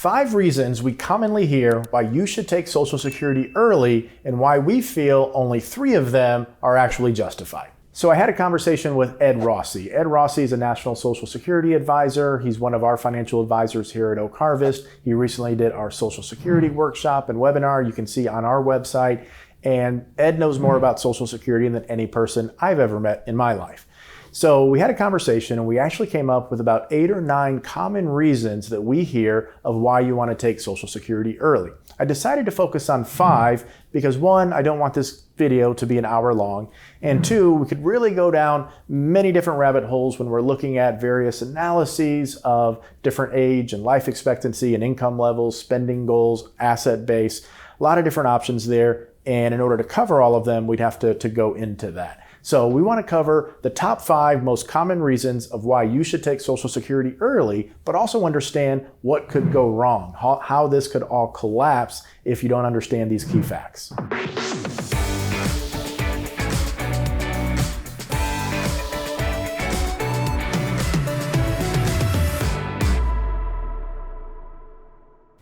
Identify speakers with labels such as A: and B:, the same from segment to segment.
A: 5 reasons we commonly hear why you should take Social Security early and why we feel only 3 of them are actually justified. So I had a conversation with Ed Rossi. Ed Rossi is a National Social Security advisor. He's one of our financial advisors here at Oak Harvest. He recently did our Social Security workshop and webinar you can see on our website. And Ed knows more about Social Security than any person I've ever met in my life. So we had a conversation and we actually came up with about 8 or 9 common reasons that we hear of why you want to take Social Security early. I decided to focus on 5 because 1, I don't want this video to be an hour long, and 2, we could really go down many different rabbit holes when we're looking at various analyses of different age and life expectancy and income levels, spending goals, asset base, a lot of different options there. And in order to cover all of them, we'd have to go into that. So we want to cover the top 5 most common reasons of why you should take Social Security early, but also understand what could go wrong, how this could all collapse if you don't understand these key facts.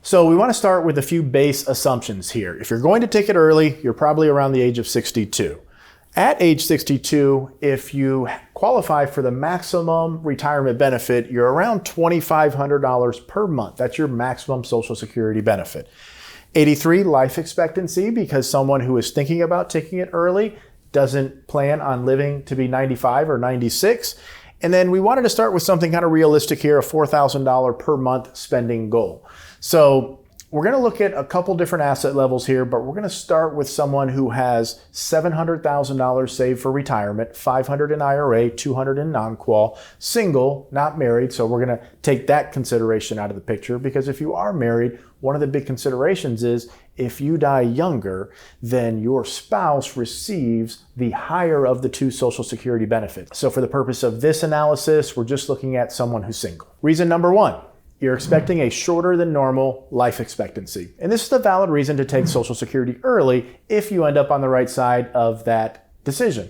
A: So we want to start with a few base assumptions here. If you're going to take it early, you're probably around the age of 62. At age 62, if you qualify for the maximum retirement benefit, you're around $2,500 per month. That's your maximum Social Security benefit. 83, life expectancy, because someone who is thinking about taking it early doesn't plan on living to be 95 or 96. And then we wanted to start with something kind of realistic here, a $4,000 per month spending goal. So we're going to look at a couple different asset levels here, but we're going to start with someone who has $700,000 saved for retirement, $500 in IRA, $200 in non-qual, single, not married. So we're going to take that consideration out of the picture, because if you are married, one of the big considerations is if you die younger, then your spouse receives the higher of the 2 Social Security benefits. So for the purpose of this analysis, we're just looking at someone who's single. Reason number 1. You're expecting a shorter than normal life expectancy. And this is a valid reason to take Social Security early if you end up on the right side of that decision.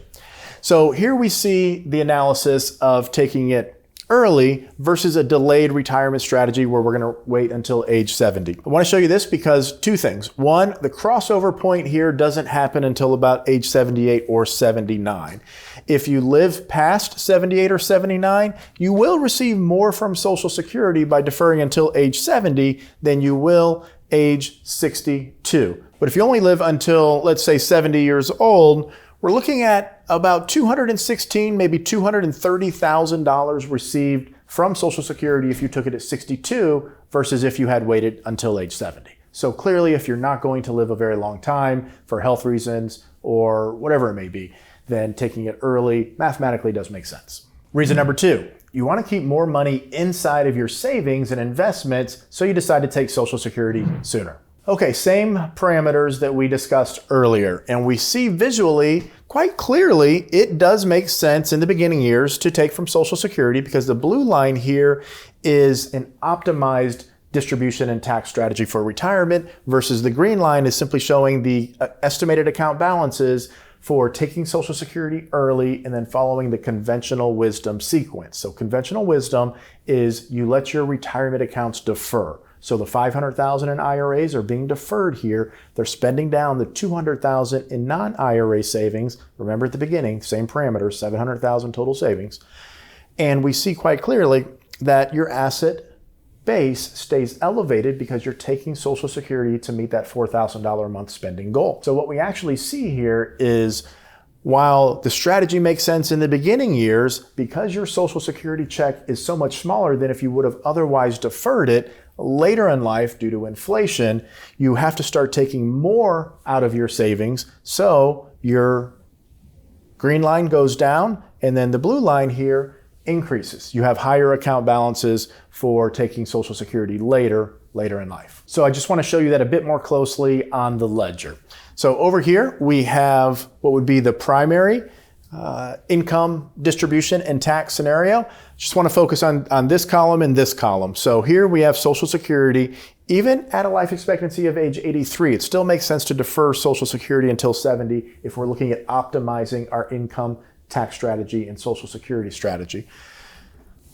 A: So here we see the analysis of taking it early versus a delayed retirement strategy where we're going to wait until age 70. I want to show you this because 2 things. 1, the crossover point here doesn't happen until about age 78 or 79. If you live past 78 or 79, you will receive more from Social Security by deferring until age 70 than you will age 62. But if you only live until, let's say, 70 years old, we're looking at about $216,000, maybe $230,000 received from Social Security if you took it at 62 versus if you had waited until age 70. So clearly, if you're not going to live a very long time for health reasons or whatever it may be, then taking it early mathematically does make sense. Reason number 2, you want to keep more money inside of your savings and investments, so you decide to take Social Security sooner. Okay, same parameters that we discussed earlier, and we see visually quite clearly it does make sense in the beginning years to take from Social Security, because the blue line here is an optimized distribution and tax strategy for retirement versus the green line is simply showing the estimated account balances for taking Social Security early and then following the conventional wisdom sequence. So conventional wisdom is you let your retirement accounts defer. So the $500,000 in IRAs are being deferred here. They're spending down the $200,000 in non-IRA savings. Remember at the beginning, same parameters, $700,000 total savings. And we see quite clearly that your asset base stays elevated because you're taking Social Security to meet that $4,000 a month spending goal. So what we actually see here is, while the strategy makes sense in the beginning years, because your Social Security check is so much smaller than if you would have otherwise deferred it, later in life, due to inflation, you have to start taking more out of your savings. So your green line goes down, and then the blue line here increases. You have higher account balances for taking Social Security later in life. So I just want to show you that a bit more closely on the ledger. So over here, we have what would be the primary income distribution and tax scenario. Just want to focus on this column and this column. So here we have Social Security. Even at a life expectancy of age 83, it still makes sense to defer Social Security until 70 if we're looking at optimizing our income tax strategy and Social Security strategy.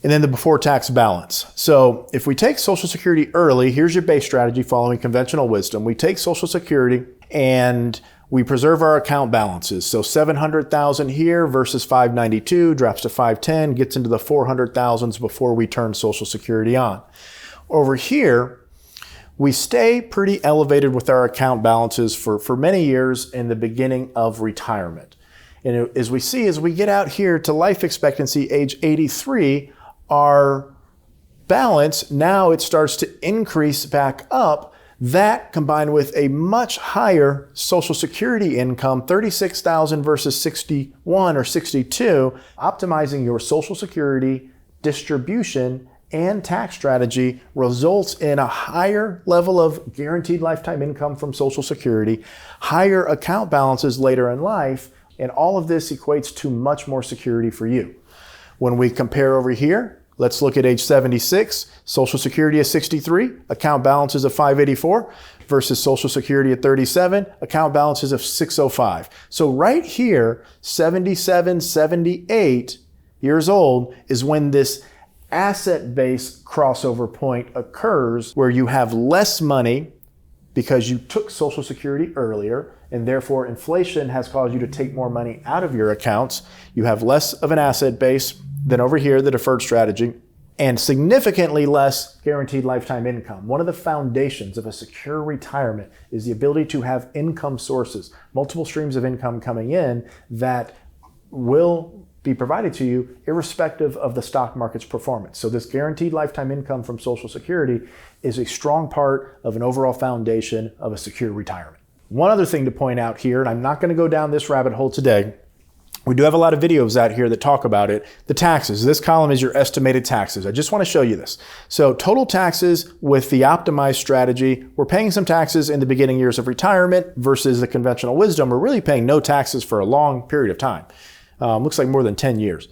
A: and then the before tax balance. So if we take Social Security early, here's your base strategy following conventional wisdom. We take Social Security and we preserve our account balances. So 700,000 here versus 592 drops to 510, gets into the 400,000s before we turn Social Security on. Over here, we stay pretty elevated with our account balances for many years in the beginning of retirement. And as we see, as we get out here to life expectancy, age 83, our balance, now it starts to increase back up. That combined with a much higher Social Security income, 36,000 versus 61 or 62, optimizing your Social Security distribution and tax strategy results in a higher level of guaranteed lifetime income from Social Security, higher account balances later in life, and all of this equates to much more security for you. When we compare over here, let's look at age 76, Social Security is 63, account balances of 584 versus Social Security at 37, account balances of 605. So right here, 77, 78 years old is when this asset-based crossover point occurs where you have less money because you took Social Security earlier, and therefore inflation has caused you to take more money out of your accounts. You have less of an asset base than over here, the deferred strategy, and significantly less guaranteed lifetime income. One of the foundations of a secure retirement is the ability to have income sources, multiple streams of income coming in that will be provided to you irrespective of the stock market's performance. So this guaranteed lifetime income from Social Security is a strong part of an overall foundation of a secure retirement. One other thing to point out here, and I'm not going to go down this rabbit hole today, we do have a lot of videos out here that talk about it. The taxes. This column is your estimated taxes. I just want to show you this. So total taxes with the optimized strategy, we're paying some taxes in the beginning years of retirement versus the conventional wisdom. We're really paying no taxes for a long period of time. Looks like more than 10 years.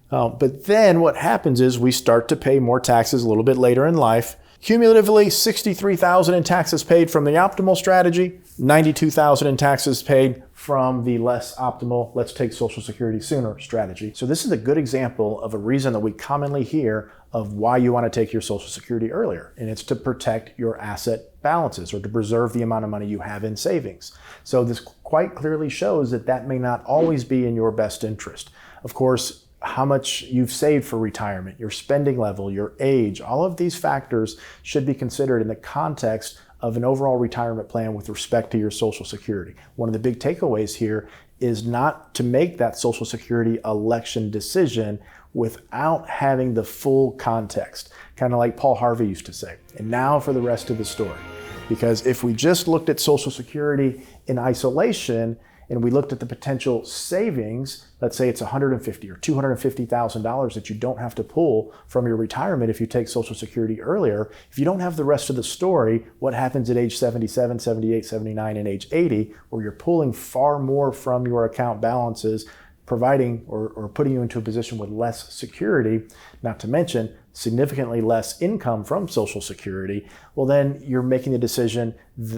A: But then what happens is we start to pay more taxes a little bit later in life. Cumulatively, $63,000 in taxes paid from the optimal strategy, $92,000 in taxes paid from the less optimal, let's take Social Security sooner strategy. So this is a good example of a reason that we commonly hear of why you want to take your Social Security earlier. And it's to protect your asset balances or to preserve the amount of money you have in savings. So this quite clearly shows that that may not always be in your best interest. Of course, how much you've saved for retirement, your spending level, your age, all of these factors should be considered in the context of an overall retirement plan with respect to your Social Security. One of the big takeaways here is not to make that Social Security election decision without having the full context, kind of like Paul Harvey used to say. And now for the rest of the story. Because if we just looked at Social Security in isolation and we looked at the potential savings, let's say it's $150,000 or $250,000 that you don't have to pull from your retirement if you take Social Security earlier. If you don't have the rest of the story, what happens at age 77, 78, 79, and age 80, where you're pulling far more from your account balances, providing or putting you into a position with less security, not to mention significantly less income from Social Security, well then you're making the decision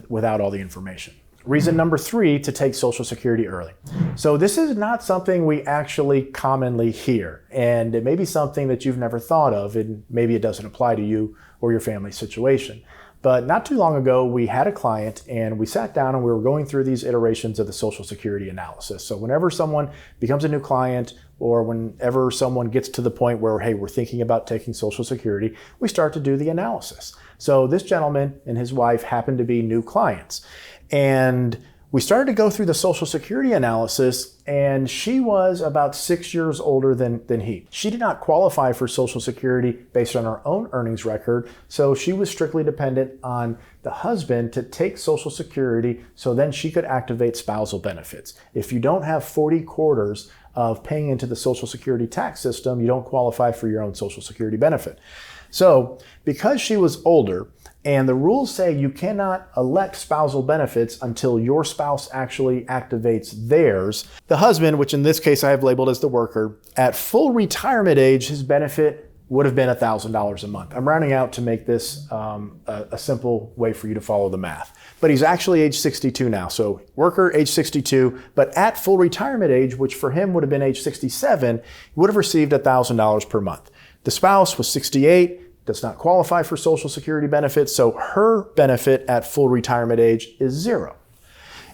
A: without all the information. Reason number 3 to take Social Security early. So this is not something we actually commonly hear, and it may be something that you've never thought of, and maybe it doesn't apply to you or your family situation. But not too long ago, we had a client and we sat down and we were going through these iterations of the Social Security analysis. So whenever someone becomes a new client or whenever someone gets to the point where, hey, we're thinking about taking Social Security, we start to do the analysis. So this gentleman and his wife happened to be new clients. And we started to go through the Social Security analysis, and she was about 6 years older than he. She did not qualify for Social Security based on her own earnings record, so she was strictly dependent on the husband to take Social Security so then she could activate spousal benefits. If you don't have 40 quarters of paying into the Social Security tax system, you don't qualify for your own Social Security benefit. So because she was older, and the rules say you cannot elect spousal benefits until your spouse actually activates theirs, the husband, which in this case I have labeled as the worker, at full retirement age, his benefit would have been $1,000 a month. I'm rounding out to make this a simple way for you to follow the math. But he's actually age 62 now. So worker, age 62, but at full retirement age, which for him would have been age 67, he would have received $1,000 per month. The spouse was 68, does not qualify for Social Security benefits, so her benefit at full retirement age is 0.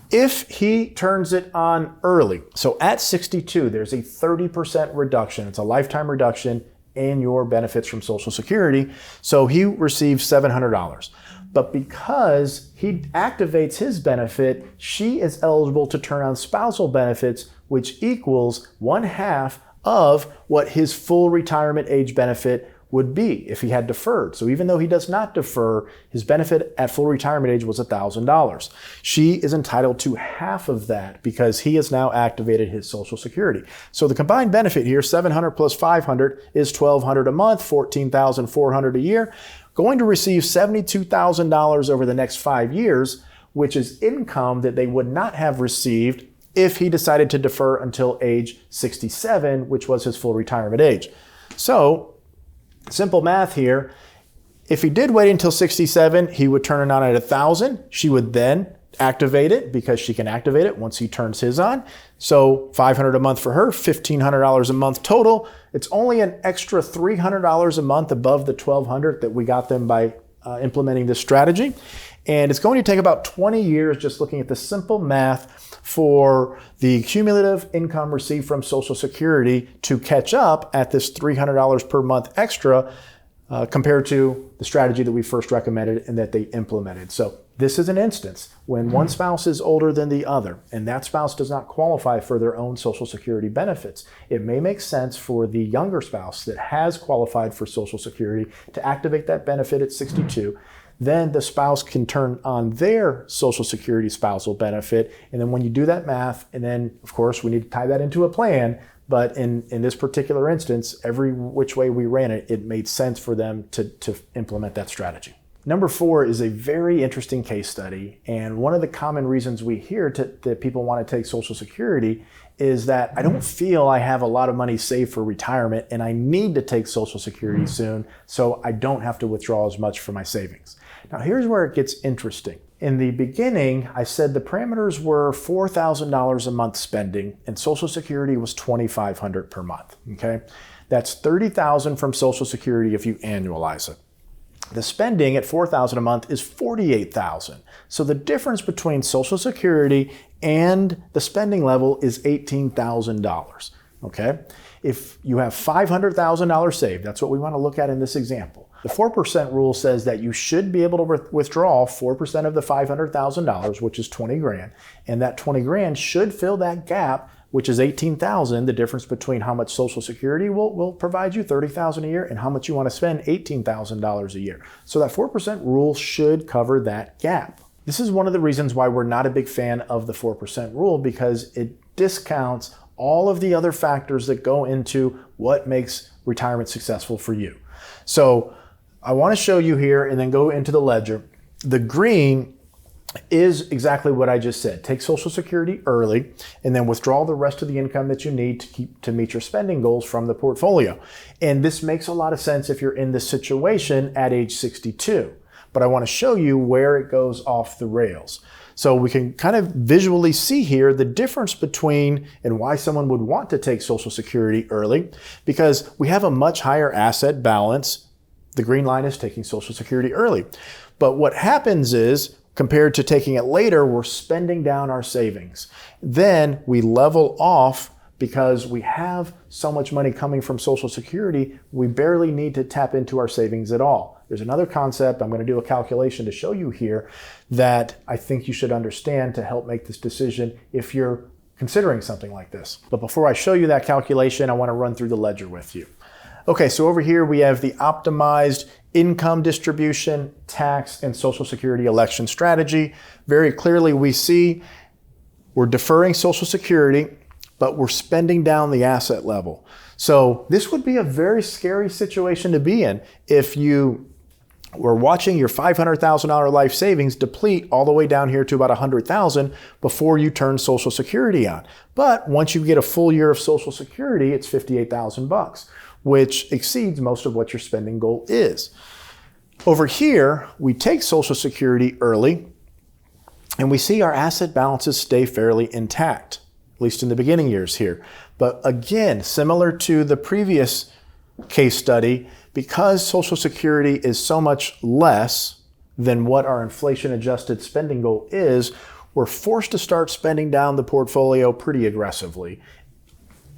A: If he turns it on early, so at 62, there's a 30% reduction. It's a lifetime reduction in your benefits from Social Security. So he receives $700. But because he activates his benefit, she is eligible to turn on spousal benefits, which equals 1/2 of what his full retirement age benefit would be if he had deferred. So even though he does not defer, his benefit at full retirement age was $1,000. She is entitled to half of that because he has now activated his Social Security. So the combined benefit here, $700 plus $500 is $1,200 a month, $14,400 a year, going to receive $72,000 over the next 5 years, which is income that they would not have received if he decided to defer until age 67, which was his full retirement age. So simple math here. If he did wait until 67, he would turn it on at 1,000. She would then activate it because she can activate it once he turns his on. So $500 a month for her, $1,500 a month total. It's only an extra $300 a month above the $1,200 that we got them by implementing this strategy. And it's going to take about 20 years, just looking at the simple math, for the cumulative income received from Social Security to catch up at this $300 per month extra compared to the strategy that we first recommended and that they implemented. So this is an instance when one spouse is older than the other and that spouse does not qualify for their own Social Security benefits. It may make sense for the younger spouse that has qualified for Social Security to activate that benefit at 62. Then the spouse can turn on their Social Security spousal benefit. And then when you do that math, and then of course we need to tie that into a plan, but in this particular instance, every which way we ran it, it made sense for them to implement that strategy. Number 4 is a very interesting case study. And one of the common reasons we hear that people want to take Social Security is that I don't feel I have a lot of money saved for retirement and I need to take Social Security soon, so I don't have to withdraw as much for my savings. Now here's where it gets interesting. In the beginning, I said the parameters were $4,000 a month spending and Social Security was $2,500 per month, okay? That's $30,000 from Social Security if you annualize it. The spending at $4,000 a month is $48,000. So the difference between Social Security and the spending level is $18,000, okay? If you have $500,000 saved, that's what we want to look at in this example. The 4% rule says that you should be able to withdraw 4% of the $500,000, which is 20 grand, and that 20 grand should fill that gap, which is $18,000, the difference between how much Social Security will provide you, $30,000 a year, and how much you want to spend, $18,000 a year. So that 4% rule should cover that gap. This is one of the reasons why we're not a big fan of the 4% rule, because it discounts all of the other factors that go into what makes retirement successful for you. So I want to show you here and then go into the ledger. The green is exactly what I just said. Take Social Security early and then withdraw the rest of the income that you need to meet your spending goals from the portfolio. And this makes a lot of sense if you're in this situation at age 62. But I want to show you where it goes off the rails. So we can kind of visually see here the difference between and why someone would want to take Social Security early, because we have a much higher asset balance. The green line is taking Social Security early. But what happens is, compared to taking it later, we're spending down our savings. Then we level off because we have so much money coming from Social Security, we barely need to tap into our savings at all. There's another concept, I'm going to do a calculation to show you here, that I think you should understand to help make this decision if you're considering something like this. But before I show you that calculation, I want to run through the ledger with you. Okay, so over here we have the optimized income distribution, tax, and Social Security election strategy. Very clearly we see we're deferring Social Security, but we're spending down the asset level. So this would be a very scary situation to be in if you were watching your $500,000 life savings deplete all the way down here to about $100,000 before you turn Social Security on. But once you get a full year of Social Security, it's $58,000, which exceeds most of what your spending goal is. Over here, we take Social Security early, and we see our asset balances stay fairly intact, at least in the beginning years here. But again, similar to the previous case study, because Social Security is so much less than what our inflation-adjusted spending goal is, we're forced to start spending down the portfolio pretty aggressively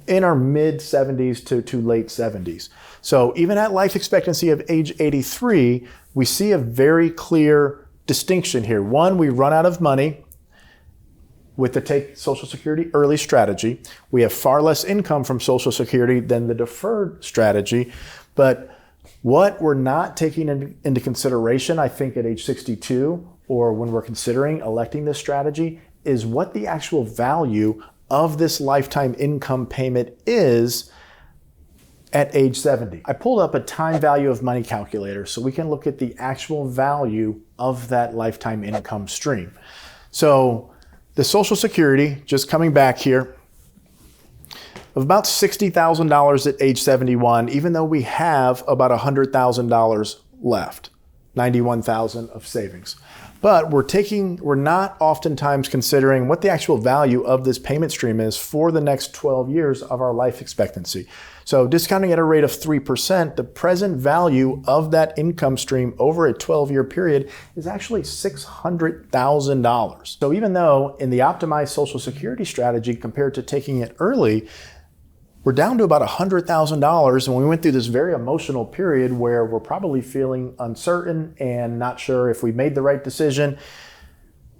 A: in our mid-70s to late 70s. So even at life expectancy of age 83, we see a very clear distinction here. One, we run out of money with the take Social Security early strategy. We have far less income from Social Security than the deferred strategy. But what we're not taking into consideration, I think, at age 62, or when we're considering electing this strategy, is what the actual value of this lifetime income payment is at age 70. I pulled up a time value of money calculator so we can look at the actual value of that lifetime income stream. So the Social Security, just coming back here, of about $60,000 at age 71, even though we have about $100,000 left, $91,000 of savings. But we're not oftentimes considering what the actual value of this payment stream is for the next 12 years of our life expectancy. So discounting at a rate of 3%, the present value of that income stream over a 12-year period is actually $600,000. So even though in the optimized Social Security strategy compared to taking it early, we're down to about $100,000, and we went through this very emotional period where we're probably feeling uncertain and not sure if we made the right decision.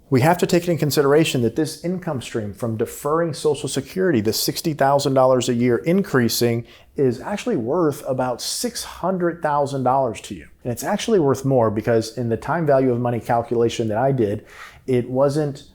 A: We have to take it in consideration that this income stream from deferring Social Security, the $60,000 a year increasing, is actually worth about $600,000 to you. And it's actually worth more because in the time value of money calculation that I did, it wasn't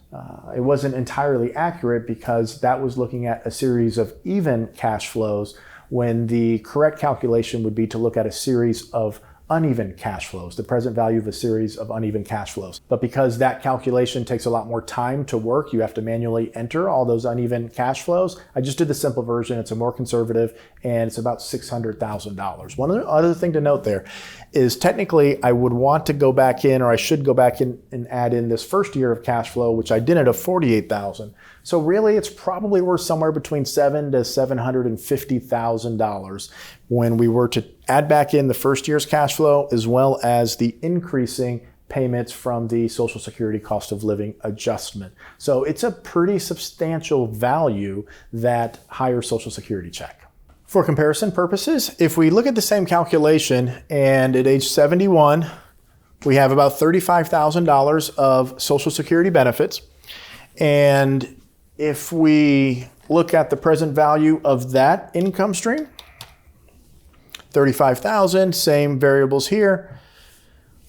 A: entirely accurate because that was looking at a series of even cash flows when the correct calculation would be to look at a series of uneven cash flows, the present value of a series of uneven cash flows. But because that calculation takes a lot more time to work, you have to manually enter all those uneven cash flows. I just did the simple version. It's a more conservative, and it's about $600,000. One other thing to note there is technically I would want to go back in, or I should go back in and add in this first year of cash flow, which I didn't, of $48,000. So really it's probably worth somewhere between $700,000 to $750,000 when we were to add back in the first year's cash flow as well as the increasing payments from the Social Security cost of living adjustment. So it's a pretty substantial value, that higher Social Security check. For comparison purposes, if we look at the same calculation and at age 71, we have about $35,000 of Social Security benefits. And if we look at the present value of that income stream, $35,000, same variables here,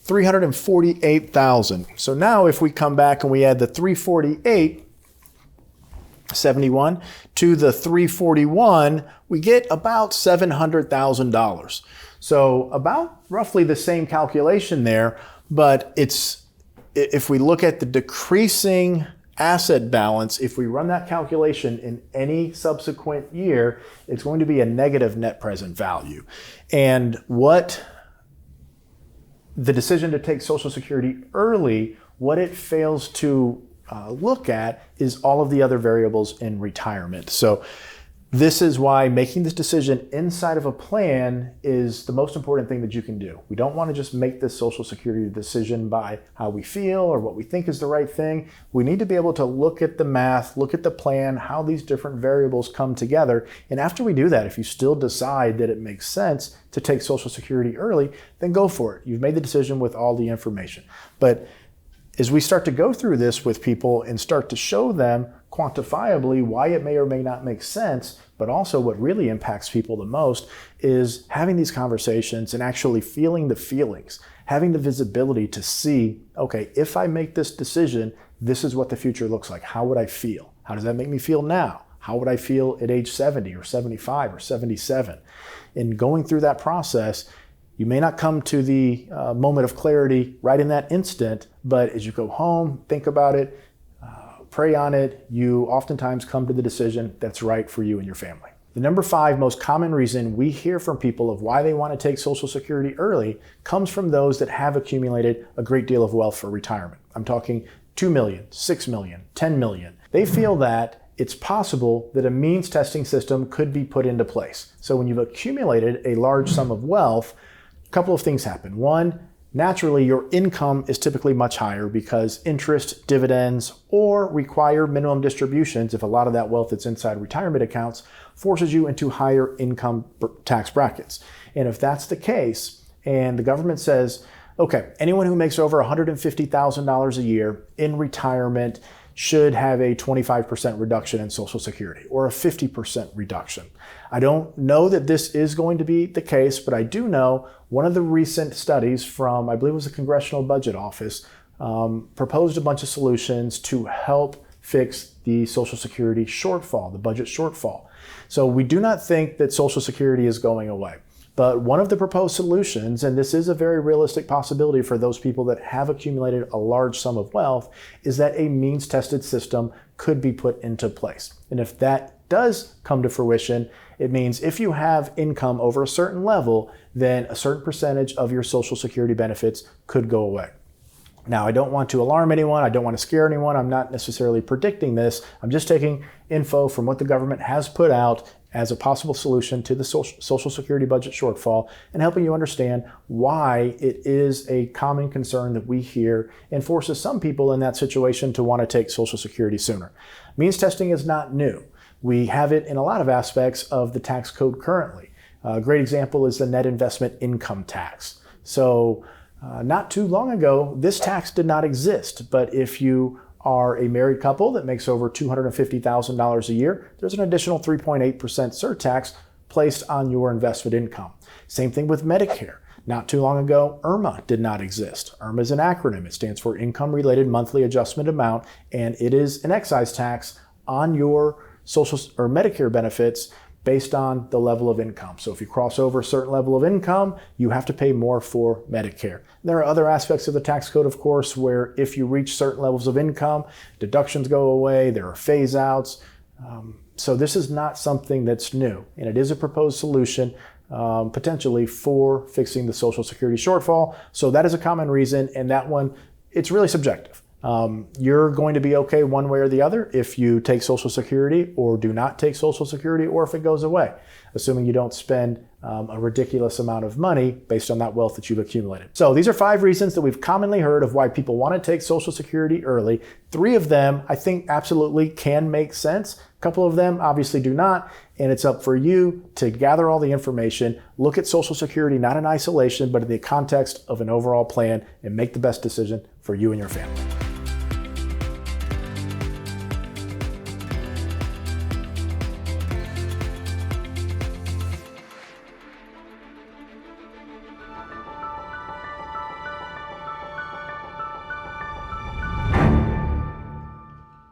A: $348,000. So now if we come back and we add the $348,71 to the $341, we get about $700,000. So about roughly the same calculation there, but if we look at the decreasing asset balance, if we run that calculation in any subsequent year, it's going to be a negative net present value. And what the decision to take Social Security early, what it fails to look at is all of the other variables in retirement. So this is why making this decision inside of a plan is the most important thing that you can do. We don't want to just make this Social Security decision by how we feel or what we think is the right thing. We need to be able to look at the math, look at the plan, how these different variables come together. And after we do that, if you still decide that it makes sense to take Social Security early, then go for it. You've made the decision with all the information. But as we start to go through this with people and start to show them quantifiably why it may or may not make sense, but also what really impacts people the most is having these conversations and actually feeling the feelings, having the visibility to see, okay, if I make this decision, this is what the future looks like. How would I feel? How does that make me feel now? How would I feel at age 70 or 75 or 77? In going through that process, you may not come to the moment of clarity right in that instant, but as you go home, think about it, pray on it, you oftentimes come to the decision that's right for you and your family. The number 5 most common reason we hear from people of why they want to take Social Security early comes from those that have accumulated a great deal of wealth for retirement. I'm talking 2 million, 6 million, 10 million. They feel that it's possible that a means testing system could be put into place. So when you've accumulated a large sum of wealth, a couple of things happen. One, naturally, your income is typically much higher because interest, dividends, or required minimum distributions, if a lot of that wealth that's inside retirement accounts, forces you into higher income tax brackets. And if that's the case, and the government says, okay, anyone who makes over $150,000 a year in retirement should have a 25% reduction in Social Security or a 50% reduction. I don't know that this is going to be the case, but I do know one of the recent studies from, I believe it was the Congressional Budget Office, proposed a bunch of solutions to help fix the Social Security shortfall, the budget shortfall. So we do not think that Social Security is going away. But one of the proposed solutions, and this is a very realistic possibility for those people that have accumulated a large sum of wealth, is that a means-tested system could be put into place. And if that does come to fruition, it means if you have income over a certain level, then a certain percentage of your Social Security benefits could go away. Now, I don't want to alarm anyone. I don't want to scare anyone. I'm not necessarily predicting this. I'm just taking info from what the government has put out as a possible solution to the Social Security budget shortfall and helping you understand why it is a common concern that we hear and forces some people in that situation to want to take Social Security sooner. Means testing is not new. We have it in a lot of aspects of the tax code currently. A great example is the net investment income tax. So not too long ago, this tax did not exist, but if you are a married couple that makes over $250,000 a year, there's an additional 3.8% surtax placed on your investment income. Same thing with Medicare. Not too long ago, IRMA did not exist. IRMA is an acronym. It stands for Income Related Monthly Adjustment Amount, and it is an excise tax on your social or Medicare benefits based on the level of income. So if you cross over a certain level of income, you have to pay more for Medicare. There are other aspects of the tax code, of course, where if you reach certain levels of income, deductions go away, there are phase outs. So this is not something that's new, and it is a proposed solution potentially for fixing the Social Security shortfall. So that is a common reason, and that one, it's really subjective. You're going to be okay one way or the other if you take Social Security or do not take Social Security, or if it goes away, assuming you don't spend a ridiculous amount of money based on that wealth that you've accumulated. So these are 5 reasons that we've commonly heard of why people want to take Social Security early. 3 of them I think absolutely can make sense. A couple of them obviously do not, and it's up for you to gather all the information, look at Social Security not in isolation, but in the context of an overall plan, and make the best decision for you and your family.